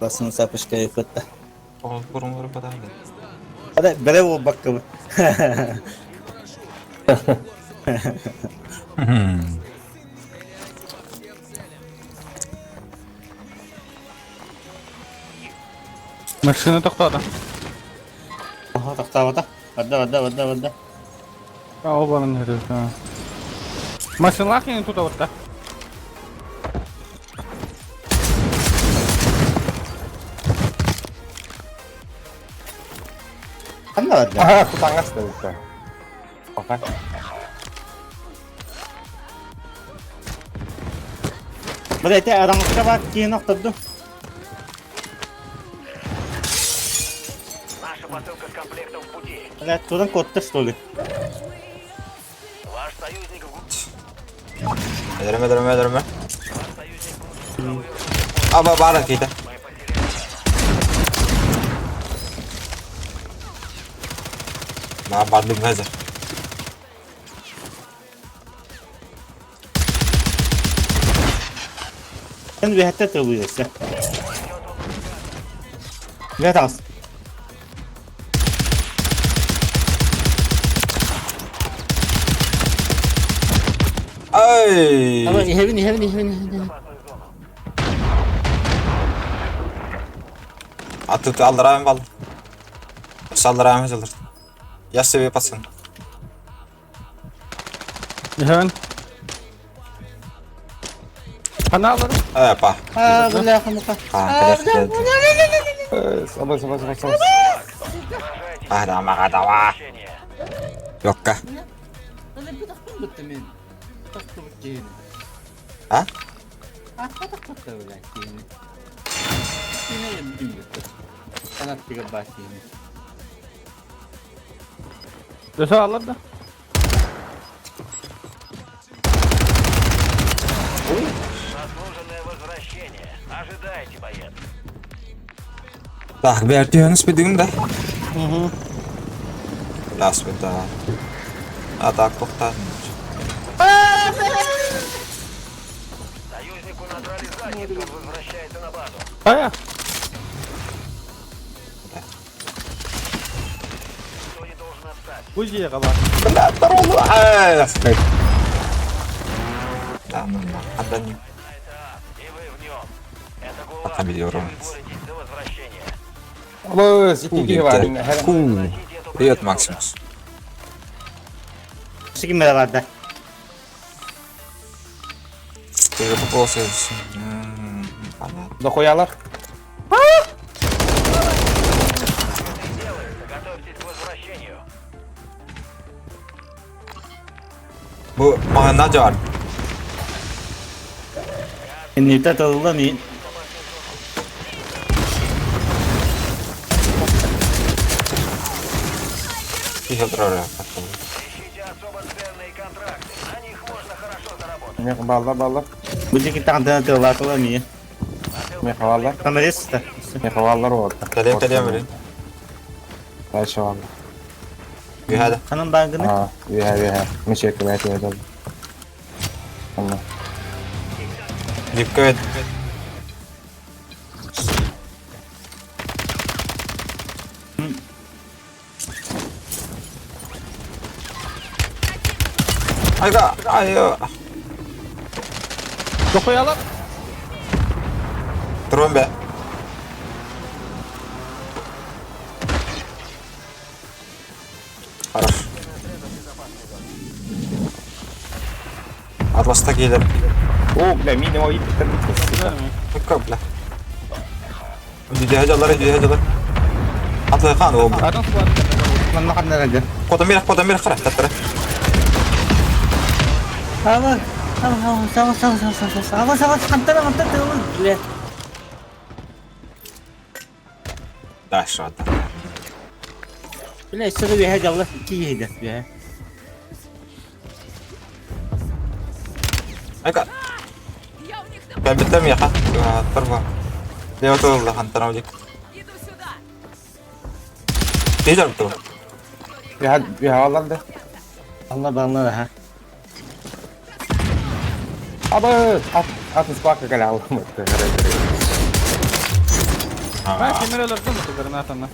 Basını sapışka yapıttı. O burunları kadar da. Hadi bere o bakalım. Машина тоқтады. Aha takta vada. Vada. Обаның herif. Машиналар кейін тут отта. Anda vada. Aha, aku tangas tuh udah. Oke. Berarti orang kita bak kini noktadı. Наша посылка с комплектом в пути. Evet, turan kodda что ли? Ваш союзник Öldürme. Ama bana kıydı. Ben bandım hazır. Sen bir hatta tabuyorsun. Ne tas? Ay. Ama heaven. Atı aldırayım bal. Saldırayım hazır. Ya seviye pasın. Hemen. Kana alırım. Pa. Aa, billahi kamuka. Geldi. Sabar. Ada wah. Yok kah. Ada bir takım bitti mi? Takım bitti. Ha? Takım öyle kini. Yine yedim bitti. Sanat bir bahsini. Döse alır da. заслуженное возвращение. Ожидайте, боец. Tak verdiğin speedin de. Last bit daha. Atak tohta. Союзнику надрали задницу, он возвращается на базу. Aya. Никто не должен отстать. Bu jiye kadar. Tamam. Hadan И вы в нем. Это ГУЛАГ. Пока biliyorum. Вы боретесь за возвращение. Bos, iki var. Привет, Максимус. Sikim merhaba. Ты же попросишь. Понятно. Дохуялар. Готовьтесь к возвращению. Bu bana ne var? Nita tadıldı mı? Тихо, дрожа. Ищите особо ценные контракты. На них можно хорошо заработать. Mek ballar. Bu iki tane tadıldı kıla mı? Mek ballar. Kamerası da. Mek ballar oldu. Kalem verin. Kaç var? Bir hadi. Kanın bankını. Ha, yeah. Meşek belki de. Allah. Dikkat et. Aga, ayo. Dokuyalar. Durun be. Хорош. Atlas'ta gelir. О, бля, мина ой, Bakka bile. Hadi hacalar. Atla kan oğlum. Adam su var. Lan ne kadar acı. Koda mirah kara. Tattara. Tamam. Kantar tadıldı. Bile. Da aşağıda. Bile sırı bir hecalı. İki yedi. Bile. Aga. Ben bitti mi ya? Tarva. Leo tuh lah hantar aja. Tidak tuh. bir havalandı. Allah bana da ha. Abi, at squawk ke kalau. Ben kemere alırdım bu granatını.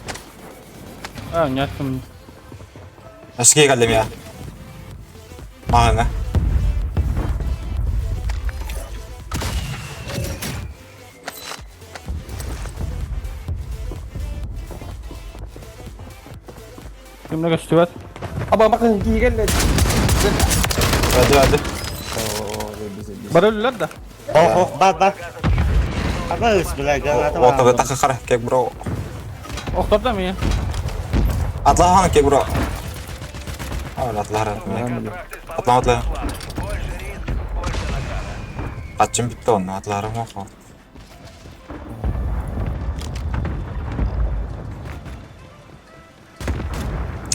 Ha, yattım. Eski geldim ya. Mahane. Kimle göçtü? Abang bakın gigi kan. Hadi. Oh, bisa. Bara ölüler de. Oh, bak. Apa sebelah granat O tabi takı kare kek bro. Oktopta mı ya? Atla hangi kek bro. Öyle atla Atla. Больше риск, больше награда. Kaçım bitti onun atlarım o.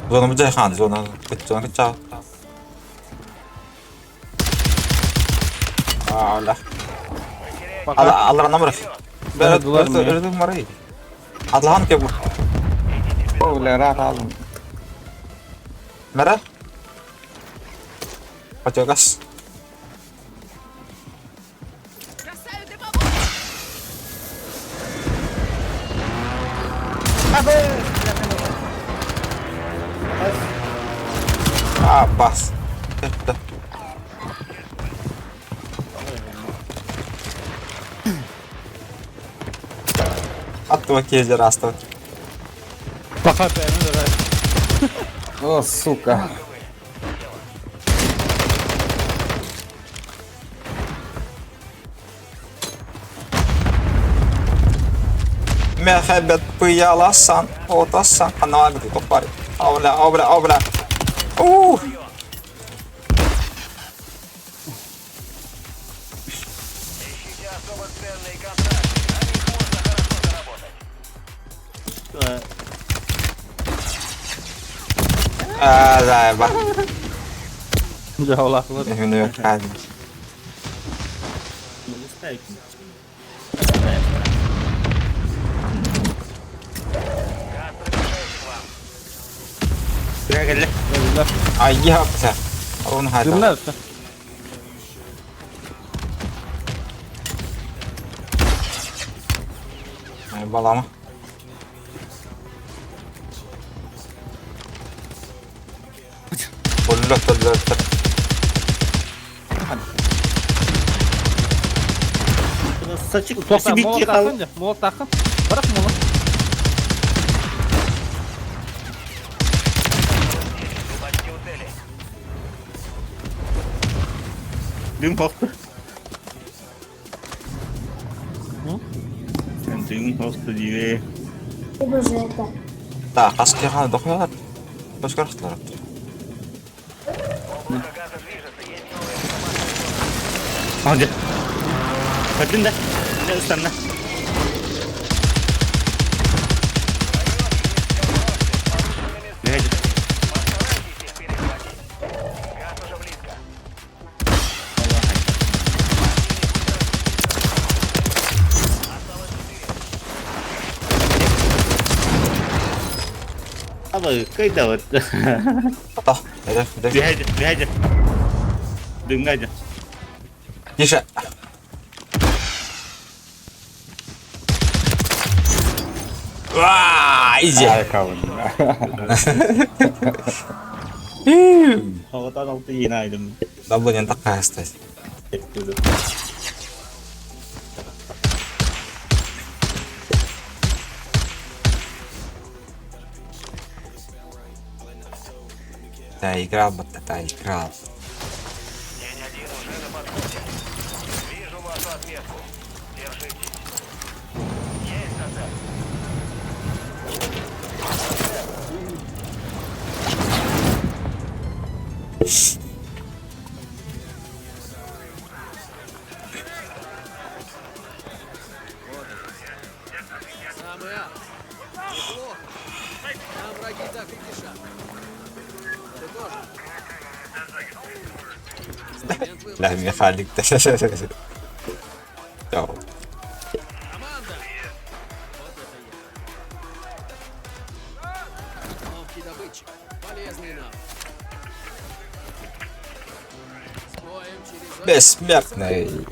Zona bu cayhan zona kaçağı. Allah. Allah namrı. Evet, duvar mı ya? Öyle numarayı. Atla hangi kek bro. Oh, lerah kalın. Merah. Kaçağı gas. Ah, bas. Attı bak kez rastı. Fakat beğenir de. Oh, suka. Müebbet pıyalasan, otasan, kanal gitu kopar. Obra. Ищите особо ценные контракты. На них можно хорошо заработать. Ada bak. Jauh lah lu. Ini kan. Gel. Ölüler. Ay ya bisa. Onu hadi. Kimler öptü? Balama. Bolak. Saçı Topla kısı bir mol yıkalım. takınca. Mol takın. Bırak molu. Почти у цели. Dün korktu. Sen dün korktu diye. Tak, kasih kan dokter. Terus kan setelah. Какая-то движется, есть новая Hadi. Bakın da. Ne ıslanma. Gel. Постарайтесь их перехватить. Газ уже близко. Abi kayda var. Tak, hedef. Bir hadi. Dün hadi. Yaşa. Wah, iyice. Ay, kawan. Havadan altı yine aydım. Double yang tak kasih. Dulu. Играл бы, играл. День один уже на подходе. Вижу вашу отметку. Держитесь. Есть задача. لا يخليك يو бессмертный.